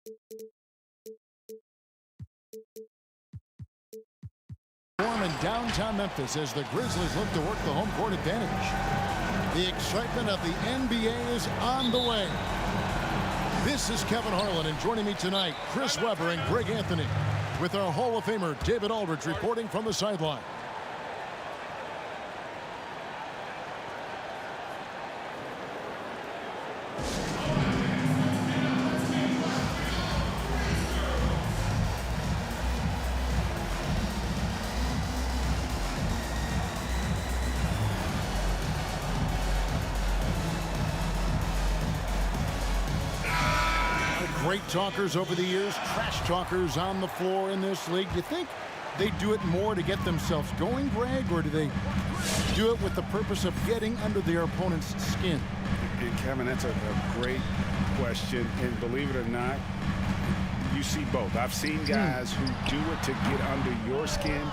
In downtown Memphis as the Grizzlies look to work the home court advantage. The excitement of the NBA is on the way. This is Kevin Harlan, and joining me tonight, Chris Webber and Greg Anthony, with our Hall of Famer David Aldridge reporting from the sideline. Great talkers over the years, trash talkers on the floor in this league. Do you think they do it more to get themselves going, Greg, or do they do it with the purpose of getting under their opponent's skin? And Kevin, that's a great question, and believe it or not, you see both. I've seen guys who do it to get under your skin,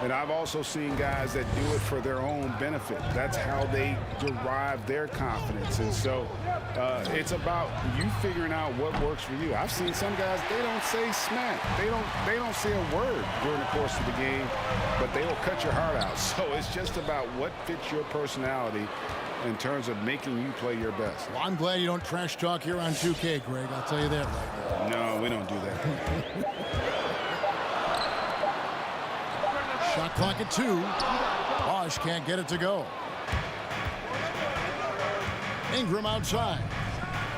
and I've also seen guys that do it for their own benefit. That's how they derive their confidence. And so it's about you figuring out what works for you. I've seen some guys, they don't say smack. They don't say a word during the course of the game, but they will cut your heart out. So it's just about what fits your personality in terms of making you play your best. Well, I'm glad you don't trash talk here on 2K, Greg. I'll tell you that right now. No, we don't do that. Shot clock at 2. Bosh can't get it to go. Ingram outside.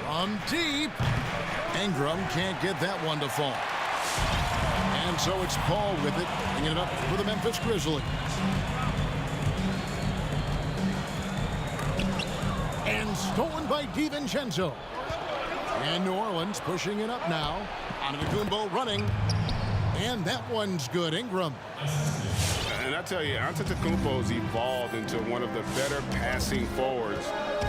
From deep. Ingram can't get that one to fall. And so it's Paul with it, bringing it up for the Memphis Grizzlies. And stolen by DiVincenzo. And New Orleans pushing it up now. Antetokounmpo running. And that one's good. Ingram. And I tell you, Antetokounmpo's evolved into one of the better passing forwards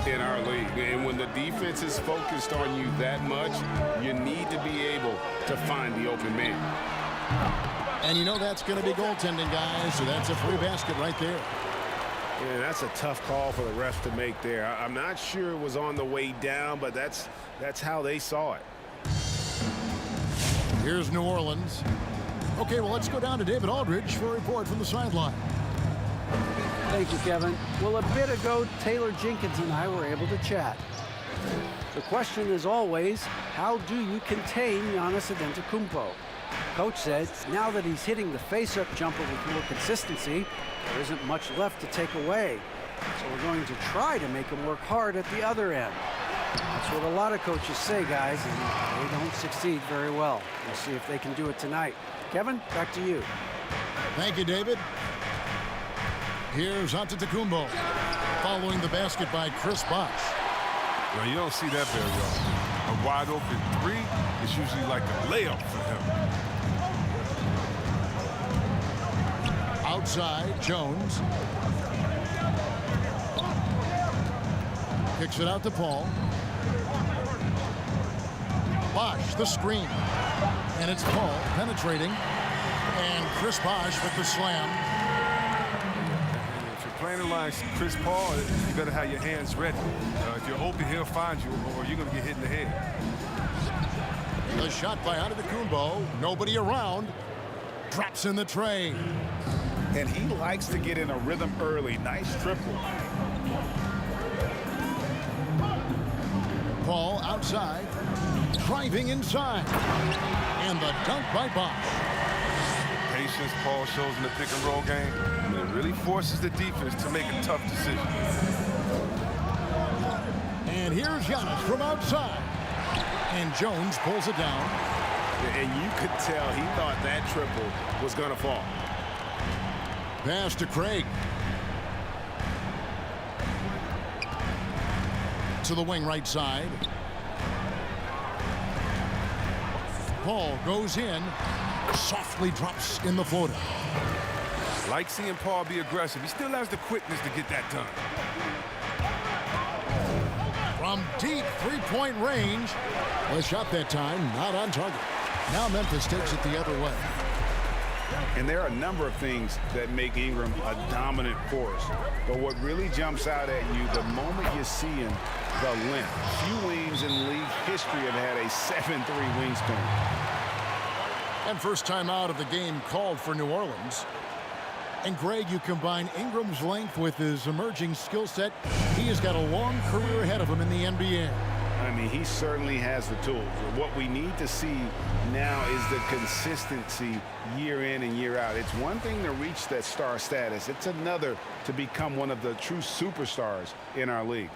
in our league. And when the defense is focused on you that much, you need to be able to find the open man. And you know that's going to be goaltending, guys, so that's a free basket right there. Yeah, that's a tough call for the refs to make there. I'm not sure it was on the way down, but that's how they saw it. Here's New Orleans. Okay, well, let's go down to David Aldridge for a report from the sideline. Thank you, Kevin. Well, a bit ago, Taylor Jenkins and I were able to chat. The question is always, how do you contain Giannis Antetokounmpo? Coach said, now that he's hitting the face-up jumper with more consistency, there isn't much left to take away. So we're going to try to make him work hard at the other end. That's what a lot of coaches say, guys, and they don't succeed very well. We'll see if they can do it tonight. Kevin, back to you. Thank you, David. Here's Antetokounmpo, following the basket by Chris Bosh. Well, you don't see that very often. A wide open three is usually like a layup for him. Outside, Jones. Kicks it out to Paul. Bosh, the screen. And it's Paul penetrating. And Chris Bosh with the slam. If you're playing along Chris Paul, you better have your hands ready. If you're open, he'll find you, or you're going to get hit in the head. The shot by Antetokounmpo. Nobody around. Drops in the tray. And he likes to get in a rhythm early. Nice triple. Paul outside. Driving inside. And the dunk by Bosh. Patience Paul shows in the pick and roll game, and it really forces the defense to make a tough decision. And here's Giannis from outside. And Jones pulls it down. And you could tell he thought that triple was going to fall. Pass to Craig. To the wing right side. Paul goes in. Softly drops in the floater. Like seeing Paul be aggressive. He still has the quickness to get that done. From deep three-point range. The shot that time not on target. Now Memphis takes it the other way. And there are a number of things that make Ingram a dominant force. But what really jumps out at you the moment you see him, the length. Few wings in league history have had a 7'3" wingspan. And first time out of the game called for New Orleans. And Greg, you combine Ingram's length with his emerging skill set. He has got a long career ahead of him in the NBA. I mean, he certainly has the tools. What we need to see now is the consistency year in and year out. It's one thing to reach that star status. It's another to become one of the true superstars in our league.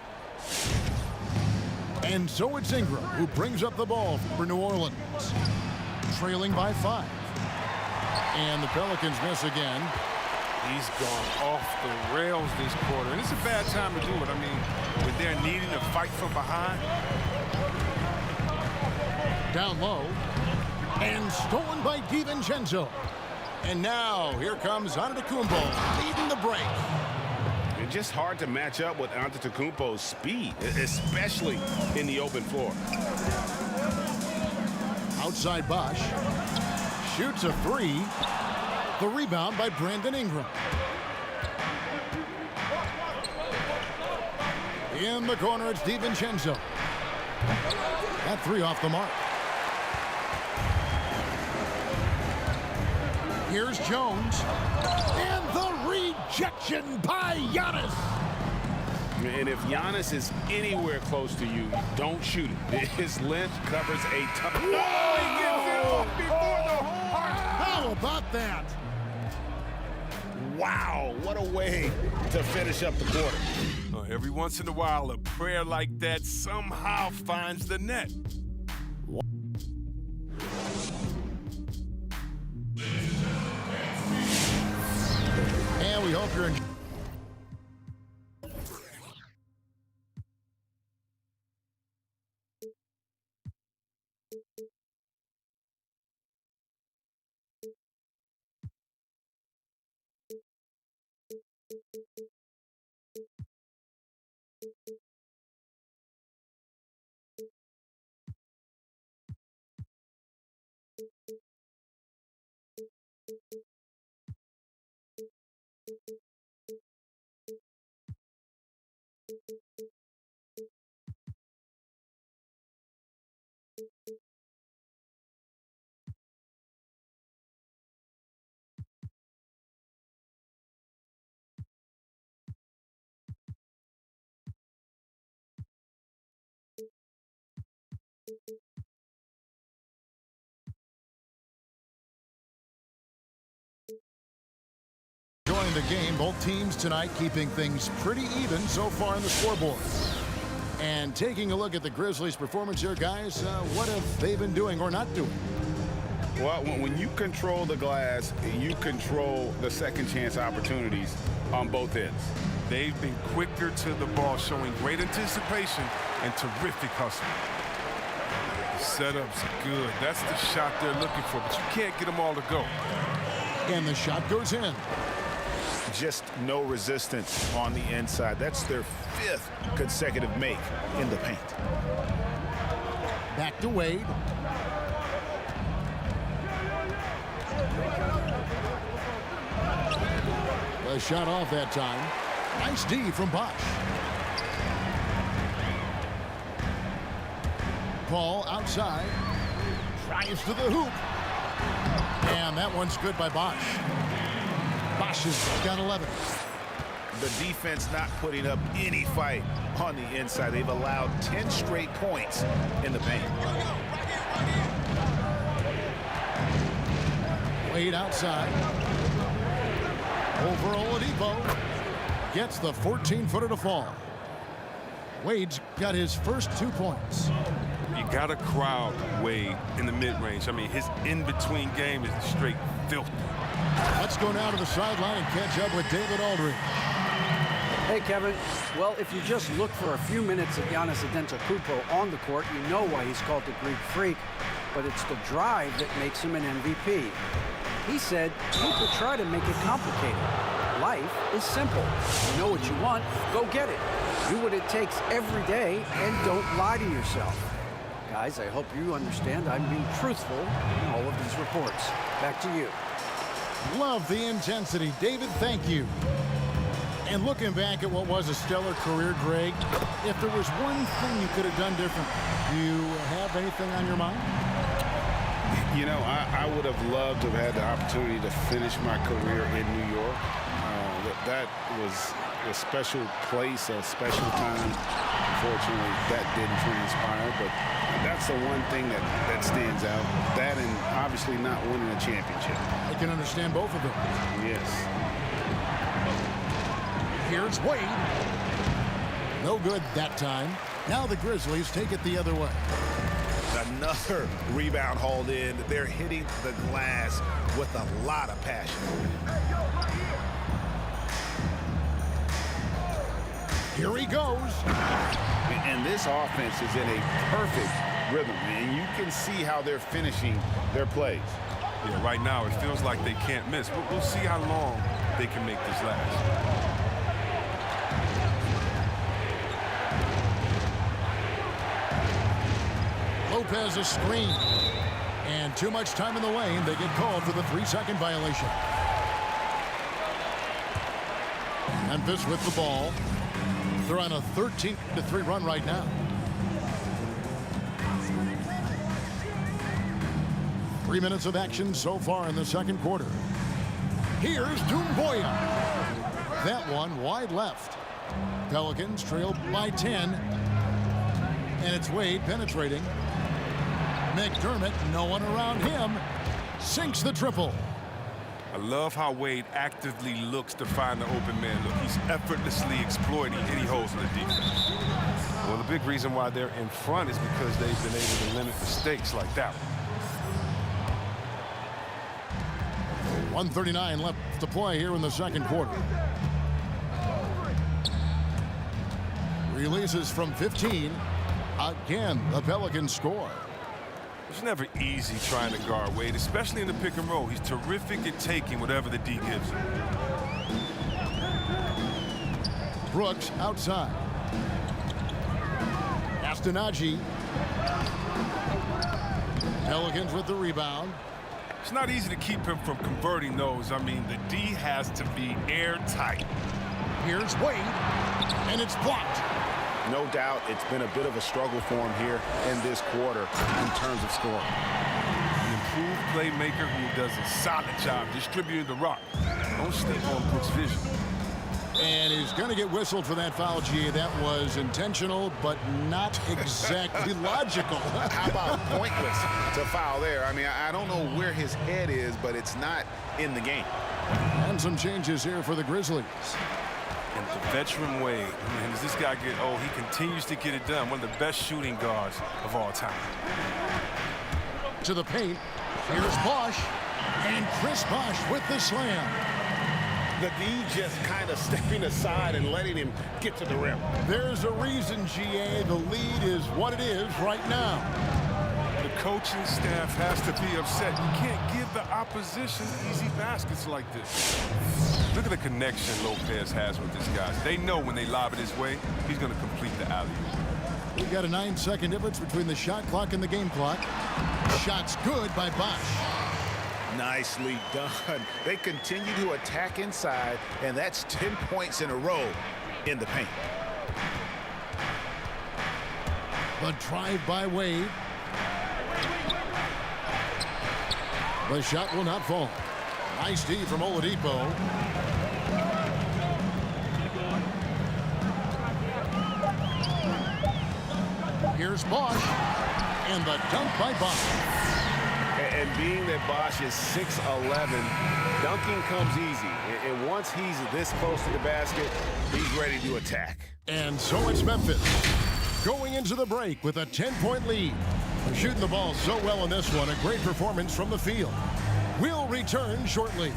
And so it's Ingram who brings up the ball for New Orleans. Trailing by 5. And the Pelicans miss again. He's gone off the rails this quarter, and it's a bad time to do it. I mean, when they're needing to fight from behind. Down low. And stolen by DiVincenzo. And now, here comes Antetokounmpo leading the break. It's just hard to match up with Antetokounmpo's speed, especially in the open floor. Outside Bosch. Shoots a 3. The rebound by Brandon Ingram. In the corner, it's DiVincenzo. That 3 off the mark. Here's Jones. And the rejection by Giannis. And if Giannis is anywhere close to you, don't shoot it. His length covers a ton. Oh, he gets it off before the horn. How about that? Wow, what a way to finish up the quarter. Every once in a while, a prayer like that somehow finds the net. And we hope you're enjoying. The game, both teams tonight keeping things pretty even so far in the scoreboard. And taking a look at the Grizzlies' performance here, guys, what have they been doing or not doing? Well, when you control the glass, you control the second chance opportunities on both ends. They've been quicker to the ball, showing great anticipation and terrific hustle. The setup's good. That's the shot they're looking for, but you can't get them all to go. And the shot goes in. Just no resistance on the inside. That's their 5th consecutive make in the paint. Back to Wade. A shot off that time. Nice D from Bosch. Ball outside. Drives to the hoop. And that one's good by Bosch. Bosch has got 11. The defense not putting up any fight on the inside. They've allowed 10 straight points in the paint. Wade outside. Over Oladipo. Gets the 14-footer to fall. Wade's got his first 2 points. You got to crowd Wade in the mid-range. I mean, his in-between game is straight filthy. Let's go now to the sideline and catch up with David Aldridge. Hey, Kevin. Well, if you just look for a few minutes at Giannis Antetokounmpo on the court, you know why he's called the Greek Freak. But it's the drive that makes him an MVP. He said, people try to make it complicated. Life is simple. You know what you want, go get it. Do what it takes every day and don't lie to yourself. Guys, I hope you understand I'm being truthful in all of these reports. Back to you. Love the intensity. David, thank you. And looking back at what was a stellar career, Greg, if there was one thing you could have done different, do you have anything on your mind? You know, I would have loved to have had the opportunity to finish my career in New York. That was a special place, a special time. Unfortunately, that didn't transpire, but that's the one thing that stands out. That and obviously not winning a championship. I can understand both of them. Yes. Here's Wade. No good that time. Now the Grizzlies take it the other way. Another rebound hauled in. They're hitting the glass with a lot of passion. Here he goes. And this offense is in a perfect rhythm, and you can see how they're finishing their plays. Yeah, right now it feels like they can't miss. We'll see how long they can make this last. Lopez a screen. And too much time in the lane. They get called for the 3-second violation. Memphis with the ball. They're on a 13-3 run right now. 3 minutes of action so far in the second quarter. Here's Doumbouya. That one wide left. Pelicans trail by 10. And it's Wade penetrating. McDermott, no one around him, sinks the triple. I love how Wade actively looks to find the open man look. He's effortlessly exploiting any holes in the defense. Well, the big reason why they're in front is because they've been able to limit mistakes like that one. 1:39 left to play here in the second quarter. Releases from 15. Again, the Pelicans score. It's never easy trying to guard Wade, especially in the pick and roll. He's terrific at taking whatever the D gives him. Brooks outside. Astonagi. Pelicans with the rebound. It's not easy to keep him from converting those. I mean, the D has to be airtight. Here's Wade, and it's blocked. No doubt it's been a bit of a struggle for him here in this quarter in terms of scoring. An improved playmaker who does a solid job distributing the rock. Don't sleep on Brooks' vision. And he's going to get whistled for that foul, G. That was intentional, but not exactly logical. How about pointless to foul there? I mean, I don't know where his head is, but it's not in the game. And some changes here for the Grizzlies. And the veteran Wade, man, as this guy get old, he continues to get it done. One of the best shooting guards of all time. To the paint. Here's Bosh. And Chris Bosh with the slam. The D just kind of stepping aside and letting him get to the rim. There's a reason, GA. The lead is what it is right now. The coaching staff has to be upset. You can't give the opposition easy baskets like this. Look at the connection Lopez has with this guy. They know when they lob it his way, he's going to complete the alley-oop. We've got a 9-second difference between the shot clock and the game clock. Shot's good by Bosh. Nicely done. They continue to attack inside, and that's 10 points in a row in the paint. The drive by Wade. The shot will not fall. Nice D from Oladipo. Here's Bosh. And the dunk by Bosh. And being that Bosh is 6'11", dunking comes easy. And once he's this close to the basket, he's ready to attack. And so it's Memphis going into the break with a 10-point lead. They're shooting the ball so well in this one. A great performance from the field. We'll return shortly.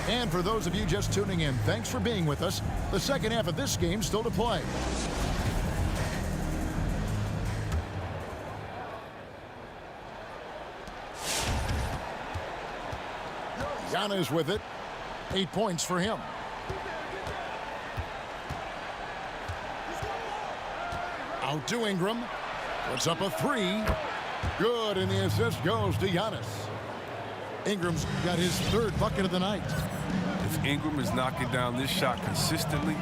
And for those of you just tuning in, thanks for being with us. The second half of this game still to play. Giannis with it. 8 points for him. Out to Ingram. Puts up a 3. Good, and the assist goes to Giannis. Ingram's got his third bucket of the night. If Ingram is knocking down this shot consistently,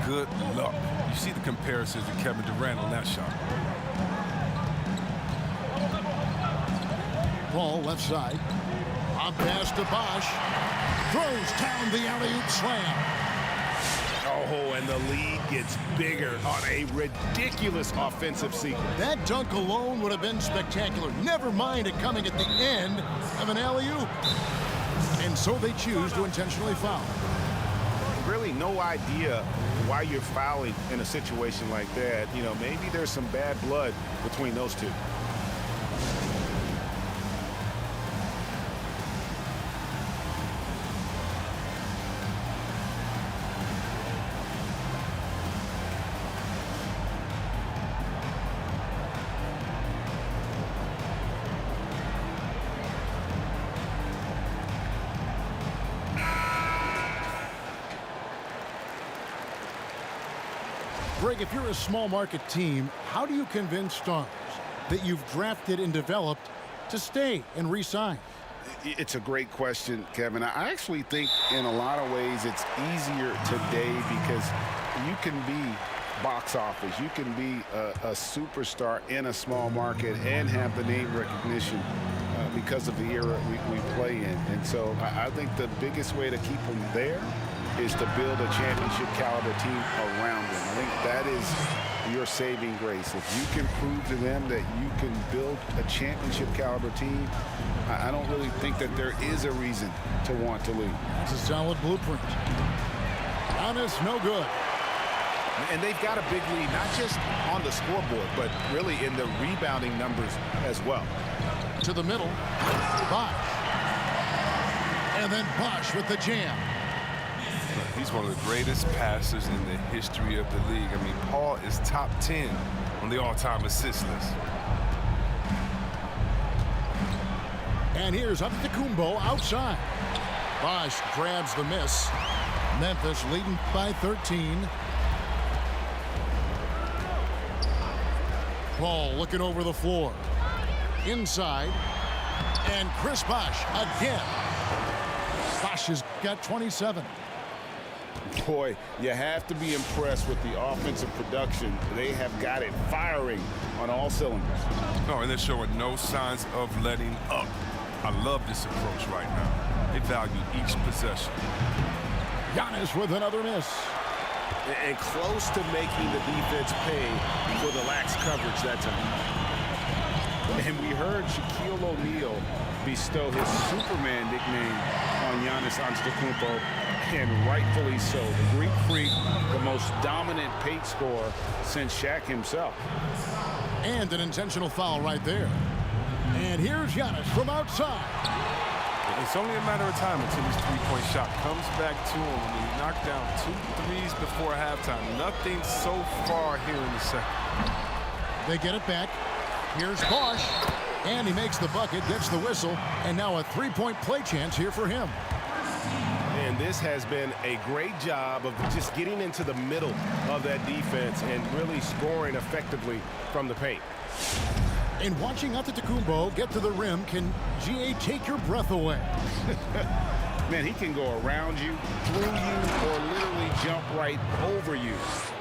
good luck. You see the comparisons to Kevin Durant on that shot. Ball left side. On pass to Bosch. Throws down the alley-oop slam. Oh, and the lead gets bigger on a ridiculous offensive sequence. That dunk alone would have been spectacular. Never mind it coming at the end of an alley-oop. And so they choose to intentionally foul. Really no idea why you're fouling in a situation like that. You know, maybe there's some bad blood between those two. Greg, if you're a small market team, how do you convince stars that you've drafted and developed to stay and re-sign? It's a great question, Kevin. I actually think in a lot of ways it's easier today because you can be box office. You can be a superstar in a small market and have the name recognition because of the era we play in. And so I think the biggest way to keep them there is to build a championship caliber team around them. I think that is your saving grace. If you can prove to them that you can build a championship caliber team, I don't really think that there is a reason to want to leave. That's a solid blueprint. Giannis, no good. And they've got a big lead, not just on the scoreboard, but really in the rebounding numbers as well. To the middle, Bosch. And then Bosch with the jam. He's one of the greatest passers in the history of the league. I mean, Paul is top 10 on the all-time assist list. And here's Antetokounmpo outside. Bosch grabs the miss. Memphis leading by 13. Paul looking over the floor. Inside. And Chris Bosch again. Bosch has got 27. Boy, you have to be impressed with the offensive production. They have got it firing on all cylinders. No, and they're showing no signs of letting up. I love this approach right now. They value each possession. Giannis with another miss. And close to making the defense pay for the lax coverage that time. And we heard Shaquille O'Neal bestow his Superman nickname on Giannis Antetokounmpo, and rightfully so. The Greek Freak, the most dominant paint scorer since Shaq himself. And an intentional foul right there. And here's Giannis from outside. It's only a matter of time until his three-point shot comes back to him. I mean, he knocked down 2 threes before halftime. Nothing so far here in the second. They get it back. Here's Bosch. And he makes the bucket, gets the whistle, and now a three-point play chance here for him. And this has been a great job of just getting into the middle of that defense and really scoring effectively from the paint. And watching Antetokounmpo get to the rim can, GA, take your breath away. Man, he can go around you, through you, or literally jump right over you.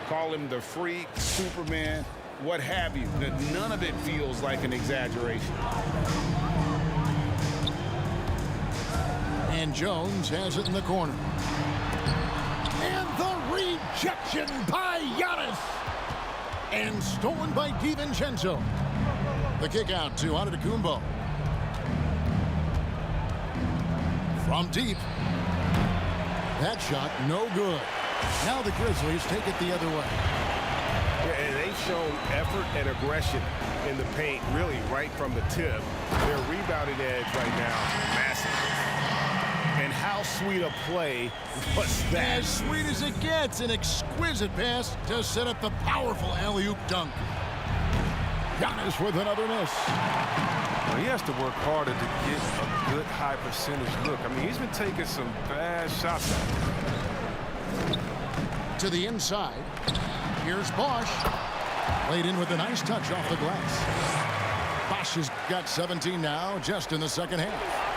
Call him the Freak, Superman, what have you. None of it feels like an exaggeration. And Jones has it in the corner. And the rejection by Giannis. And stolen by DiVincenzo. The kick out to Antetokounmpo. From deep. That shot no good. Now the Grizzlies take it the other way. Yeah, and they've shown effort and aggression in the paint really right from the tip. Their rebounding edge right now, massive. And how sweet a play was that? As sweet as it gets, an exquisite pass to set up the powerful alley-oop dunk. Giannis with another miss. Well, he has to work harder to get a good high percentage look. I mean, he's been taking some bad shots. To the inside. Here's Bosch. Laid in with a nice touch off the glass. Bosch has got 17 now, just in the second half.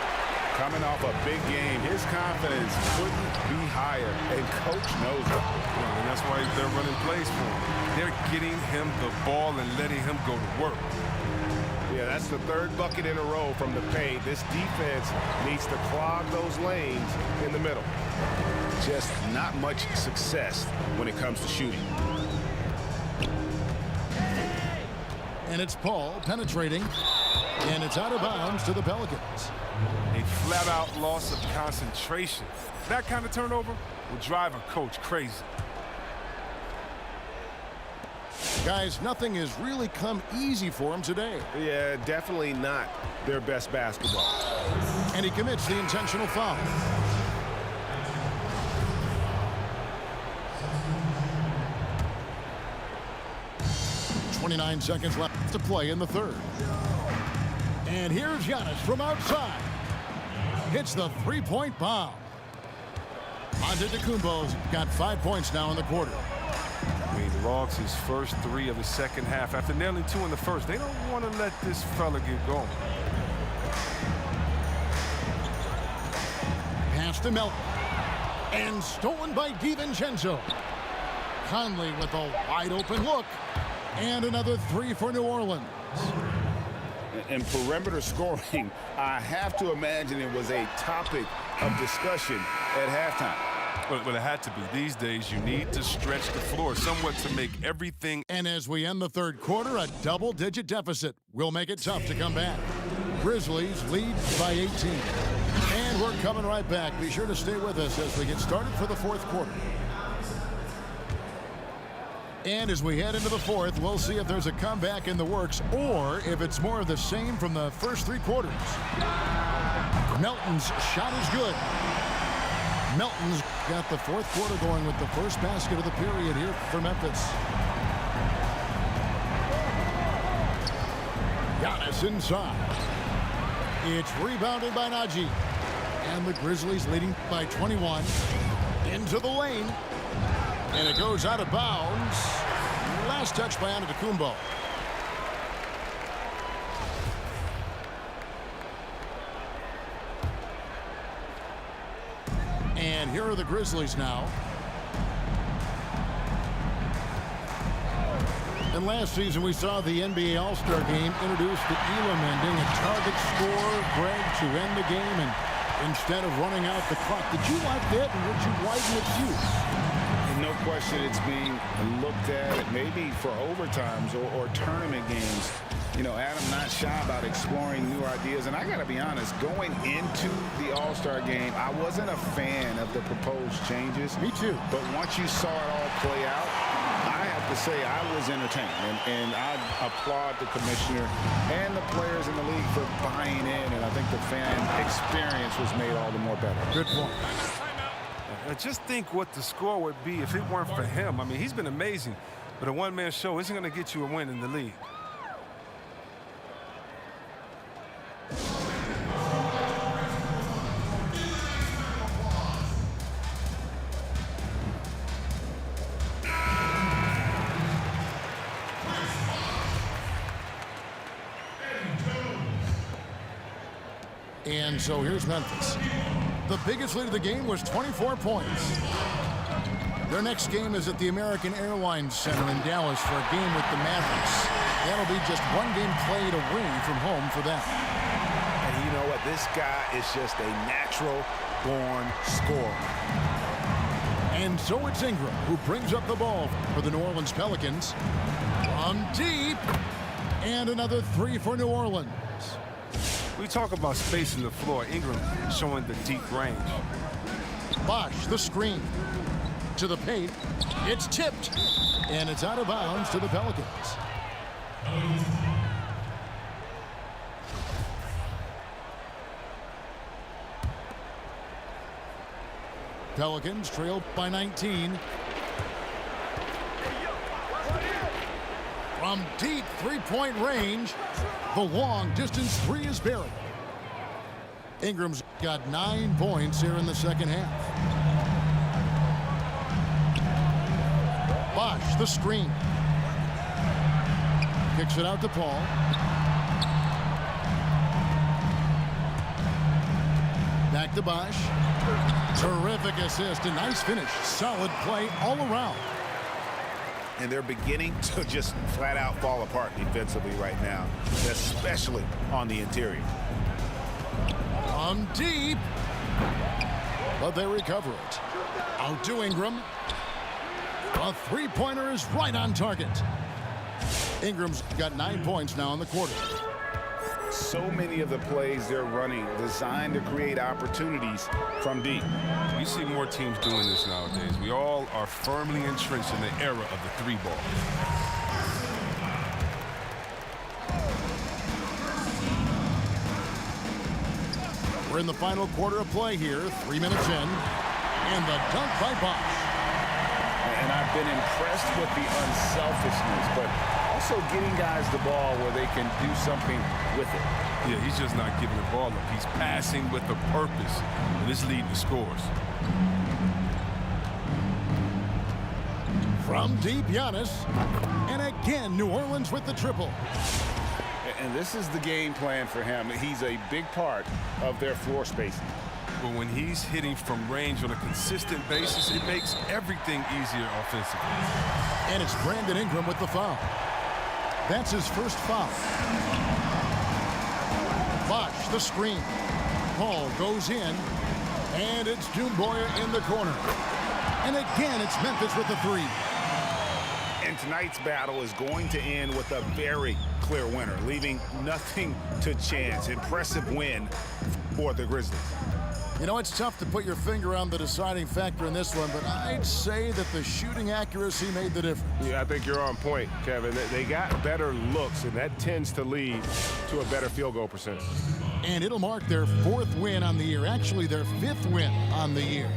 Coming off a big game, his confidence couldn't be higher, and Coach knows it. Yeah, and that's why they're running plays for him. They're getting him the ball and letting him go to work. Yeah, that's the third bucket in a row from the paint. This defense needs to clog those lanes in the middle. Just not much success when it comes to shooting. And it's Paul penetrating, and it's out of bounds to the Pelicans. A flat-out loss of concentration. That kind of turnover will drive a coach crazy. Guys, nothing has really come easy for him today. Yeah, definitely not their best basketball. And he commits the intentional foul. .29 seconds left to play in the third. And here's Giannis from outside. Hits the three-point bomb. Antetokounmpo's got 5 points now in the quarter. He logs his first 3 of the second half after nailing 2 in the first. They don't want to let this fella get going. Pass to Melton. And stolen by DiVincenzo. Conley with a wide-open look. And another 3 for New Orleans. And perimeter scoring, I have to imagine it was a topic of discussion at halftime. Well, it had to be. These days, you need to stretch the floor somewhat to make everything. And as we end the third quarter, a double-digit deficit will make it tough to come back. Grizzlies lead by 18. And we're coming right back. Be sure to stay with us as we get started for the fourth quarter. And as we head into the fourth, we'll see if there's a comeback in the works or if it's more of the same from the first 3 quarters. Melton's shot is good. Melton's got the fourth quarter going with the first basket of the period here for Memphis. Giannis inside. It's rebounded by Najee. And the Grizzlies leading by 21. Into the lane. And it goes out of bounds. Last touch by Antetokounmpo. And here are the Grizzlies now. And last season we saw the NBA All-Star Game introduce the Elam ending, a target score, Greg, to end the game, and instead of running out the clock. Did you like that, and would you widen its use? No question it's being looked at maybe for overtimes or tournament games. You know, Adam not shy about exploring new ideas. And I got to be honest, going into the All-Star game, I wasn't a fan of the proposed changes. Me too. But once you saw it all play out, I have to say I was entertained. And I applaud the commissioner and the players in the league for buying in. And I think the fan experience was made all the more better. Good point. Just think what the score would be if it weren't for him. I mean, he's been amazing, but a one-man show isn't going to get you a win in the league. And so here's Memphis. The biggest lead of the game was 24 points. Their next game is at the American Airlines Center in Dallas for a game with the Mavericks. That'll be just one game played away from home for them. And you know what? This guy is just a natural-born scorer. And so it's Ingram who brings up the ball for the New Orleans Pelicans. From deep. And another 3 for New Orleans. We talk about space in the floor. Ingram showing the deep range. Bosh, the screen. To the paint. It's tipped. And it's out of bounds to the Pelicans. Pelicans trail by 19. From deep three-point range, the long-distance 3 is buried. Ingram's got 9 points here in the second half. Bosh, the screen. Kicks it out to Paul. Back to Bosch. Terrific assist, a nice finish. Solid play all around. And they're beginning to just flat out fall apart defensively right now, especially on the interior. On deep. But they recover it. Out to Ingram. A three-pointer is right on target. Ingram's got 9 points now in the quarter. So many of the plays they're running designed to create opportunities from deep. We see more teams doing this nowadays. We all are firmly entrenched in the era of the three ball. We're in the final quarter of play here, 3 minutes in. And the dunk by Bosch. And I've been impressed with the unselfishness, but also getting guys the ball where they can do something with it. Yeah, he's just not giving the ball up. He's passing with a purpose, and it's leading to scores. From deep, Giannis. And again, New Orleans with the triple. And this is the game plan for him. He's a big part of their floor spacing. But when he's hitting from range on a consistent basis, it makes everything easier offensively. And it's Brandon Ingram with the foul. That's his first foul. Bosch, the screen. Paul goes in. And it's Doumbouya in the corner. And again, it's Memphis with the three. And tonight's battle is going to end with a very clear winner, leaving nothing to chance. Impressive win for the Grizzlies. You know, it's tough to put your finger on the deciding factor in this one, but I'd say that the shooting accuracy made the difference. Yeah, I think you're on point, Kevin. They got better looks, and that tends to lead to a better field goal percentage. And it'll mark their 4th win on the year, actually their 5th win on the year.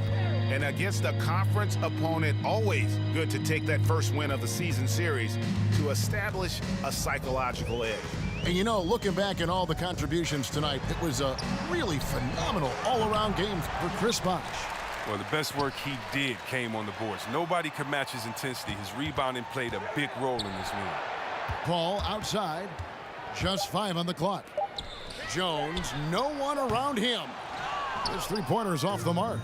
And against a conference opponent, always good to take that first win of the season series to establish a psychological edge. And you know, looking back at all the contributions tonight, it was a really phenomenal all-around game for Chris Bosch. Well, the best work he did came on the boards. Nobody could match his intensity. His rebounding played a big role in this win. Paul outside, just 5 on the clock. Jones, no one around him. This three-pointer is off the mark.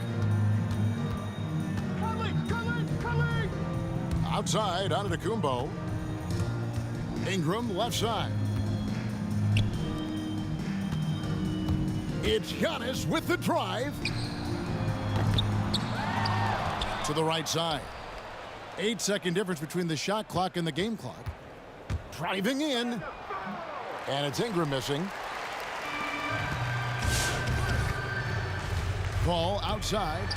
Outside, Antetokounmpo. Ingram, left side. It's Giannis with the drive. To the right side. 8-second difference between the shot clock and the game clock. Driving in. And it's Ingram missing. Ball outside.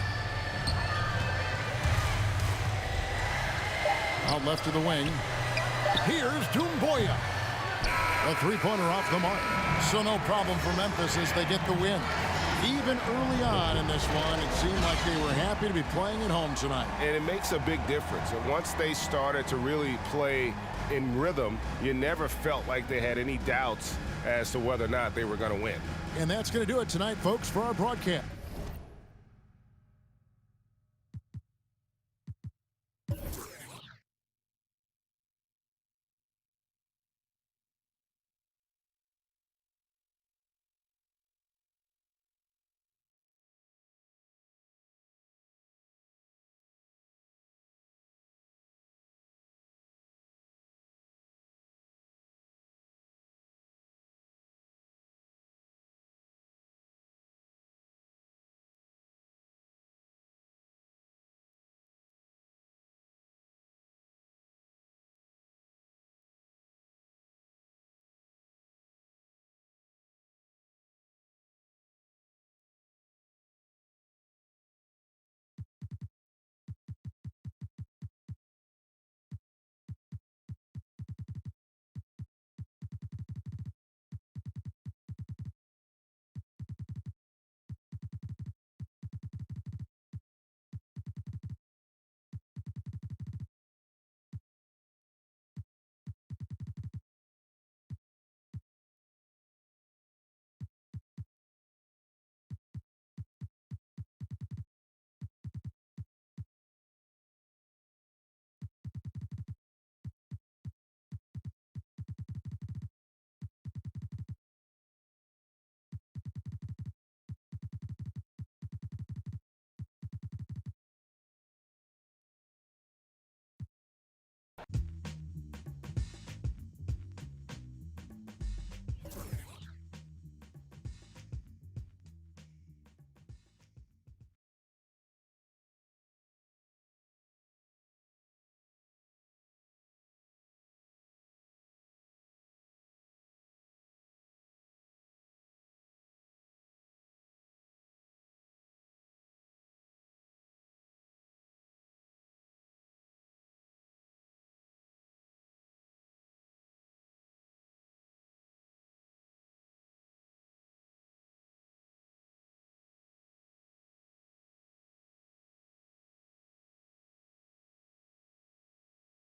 Out left to the wing. Here's Doumbouya. A three-pointer off the mark. So no problem for Memphis as they get the win. Even early on in this one, it seemed like they were happy to be playing at home tonight. And it makes a big difference. And once they started to really play in rhythm, you never felt like they had any doubts as to whether or not they were going to win. And that's going to do it tonight, folks, for our broadcast.